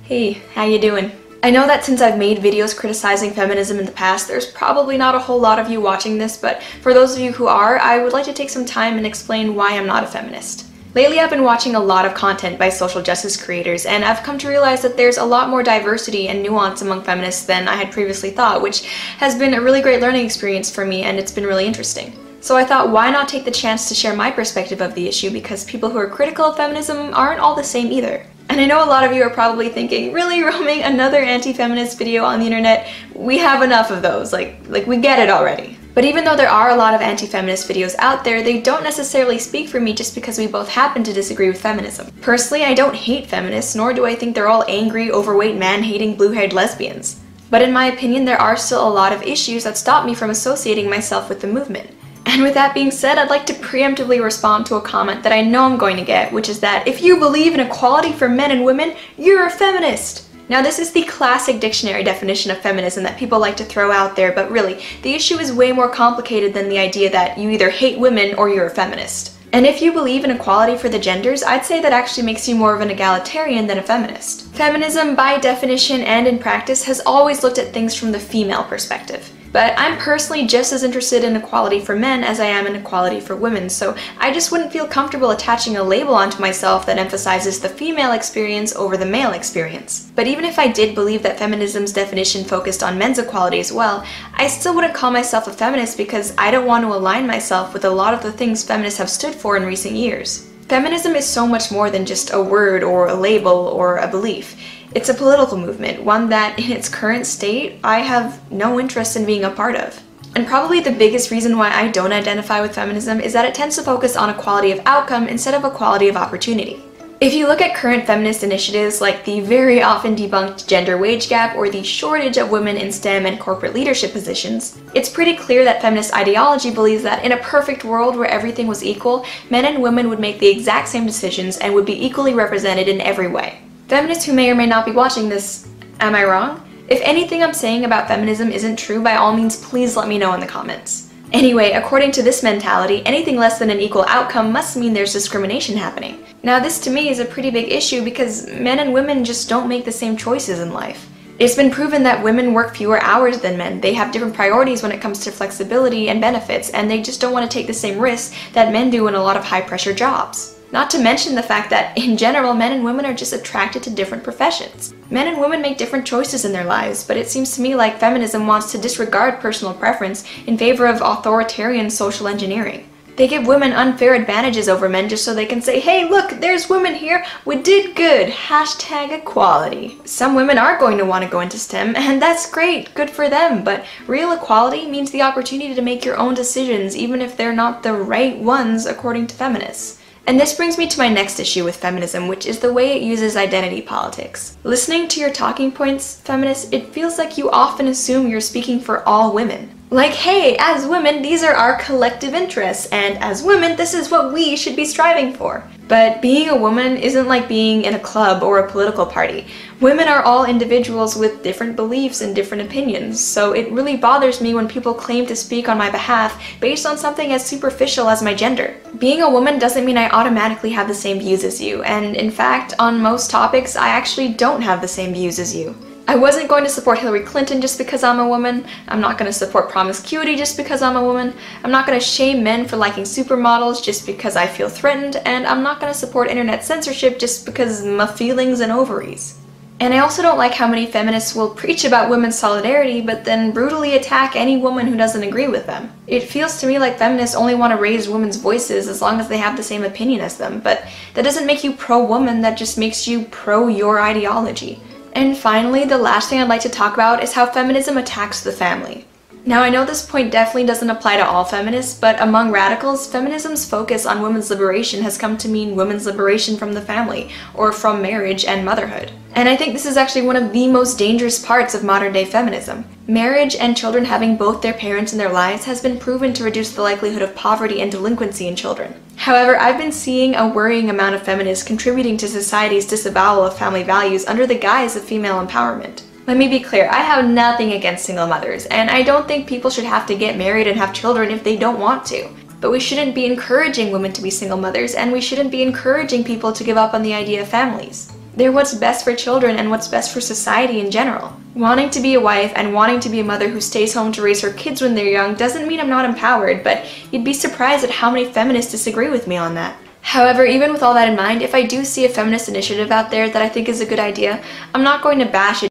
Hey, how you doing? I know that since I've made videos criticizing feminism in the past, there's probably not a whole lot of you watching this, but for those of you who are, I would like to take some time and explain why I'm not a feminist. Lately I've been watching a lot of content by social justice creators, and I've come to realize that there's a lot more diversity and nuance among feminists than I had previously thought, which has been a really great learning experience for me, and it's been really interesting. So I thought, why not take the chance to share my perspective of the issue, because people who are critical of feminism aren't all the same either. And I know a lot of you are probably thinking, really, Roaming, another anti-feminist video on the internet? We have enough of those, like we get it already. But even though there are a lot of anti-feminist videos out there, they don't necessarily speak for me just because we both happen to disagree with feminism. Personally, I don't hate feminists, nor do I think they're all angry, overweight, man-hating, blue-haired lesbians. But in my opinion, there are still a lot of issues that stop me from associating myself with the movement. And with that being said, I'd like to preemptively respond to a comment that I know I'm going to get, which is that if you believe in equality for men and women, you're a feminist. Now, this is the classic dictionary definition of feminism that people like to throw out there, but really, the issue is way more complicated than the idea that you either hate women or you're a feminist. And if you believe in equality for the genders, I'd say that actually makes you more of an egalitarian than a feminist. Feminism, by definition and in practice, has always looked at things from the female perspective. But I'm personally just as interested in equality for men as I am in equality for women, so I just wouldn't feel comfortable attaching a label onto myself that emphasizes the female experience over the male experience. But even if I did believe that feminism's definition focused on men's equality as well, I still wouldn't call myself a feminist because I don't want to align myself with a lot of the things feminists have stood for in recent years. Feminism is so much more than just a word or a label or a belief. It's a political movement, one that, in its current state, I have no interest in being a part of. And probably the biggest reason why I don't identify with feminism is that it tends to focus on equality of outcome instead of equality of opportunity. If you look at current feminist initiatives like the very often debunked gender wage gap or the shortage of women in STEM and corporate leadership positions, it's pretty clear that feminist ideology believes that in a perfect world where everything was equal, men and women would make the exact same decisions and would be equally represented in every way. Feminists who may or may not be watching this, am I wrong? If anything I'm saying about feminism isn't true, by all means please let me know in the comments. Anyway, according to this mentality, anything less than an equal outcome must mean there's discrimination happening. Now this to me is a pretty big issue because men and women just don't make the same choices in life. It's been proven that women work fewer hours than men, they have different priorities when it comes to flexibility and benefits, and they just don't want to take the same risks that men do in a lot of high-pressure jobs. Not to mention the fact that, in general, men and women are just attracted to different professions. Men and women make different choices in their lives, but it seems to me like feminism wants to disregard personal preference in favor of authoritarian social engineering. They give women unfair advantages over men just so they can say, hey look, there's women here, we did good, #equality. Some women are going to want to go into STEM, and that's great, good for them, but real equality means the opportunity to make your own decisions even if they're not the right ones according to feminists. And this brings me to my next issue with feminism, which is the way it uses identity politics. Listening to your talking points, feminists, it feels like you often assume you're speaking for all women. Like, hey, as women, these are our collective interests, and as women, this is what we should be striving for. But being a woman isn't like being in a club or a political party. Women are all individuals with different beliefs and different opinions, so it really bothers me when people claim to speak on my behalf based on something as superficial as my gender. Being a woman doesn't mean I automatically have the same views as you, and in fact, on most topics, I actually don't have the same views as you. I wasn't going to support Hillary Clinton just because I'm a woman. I'm not going to support promiscuity just because I'm a woman. I'm not going to shame men for liking supermodels just because I feel threatened, and I'm not going to support internet censorship just because my feelings and ovaries. And I also don't like how many feminists will preach about women's solidarity but then brutally attack any woman who doesn't agree with them. It feels to me like feminists only want to raise women's voices as long as they have the same opinion as them, but that doesn't make you pro-woman, that just makes you pro your ideology. And finally, the last thing I'd like to talk about is how feminism attacks the family. Now, I know this point definitely doesn't apply to all feminists, but among radicals, feminism's focus on women's liberation has come to mean women's liberation from the family, or from marriage and motherhood. And I think this is actually one of the most dangerous parts of modern-day feminism. Marriage and children having both their parents in their lives has been proven to reduce the likelihood of poverty and delinquency in children. However, I've been seeing a worrying amount of feminists contributing to society's disavowal of family values under the guise of female empowerment. Let me be clear, I have nothing against single mothers, and I don't think people should have to get married and have children if they don't want to. But we shouldn't be encouraging women to be single mothers, and we shouldn't be encouraging people to give up on the idea of families. They're what's best for children and what's best for society in general. Wanting to be a wife and wanting to be a mother who stays home to raise her kids when they're young doesn't mean I'm not empowered, but you'd be surprised at how many feminists disagree with me on that. However, even with all that in mind, if I do see a feminist initiative out there that I think is a good idea, I'm not going to bash it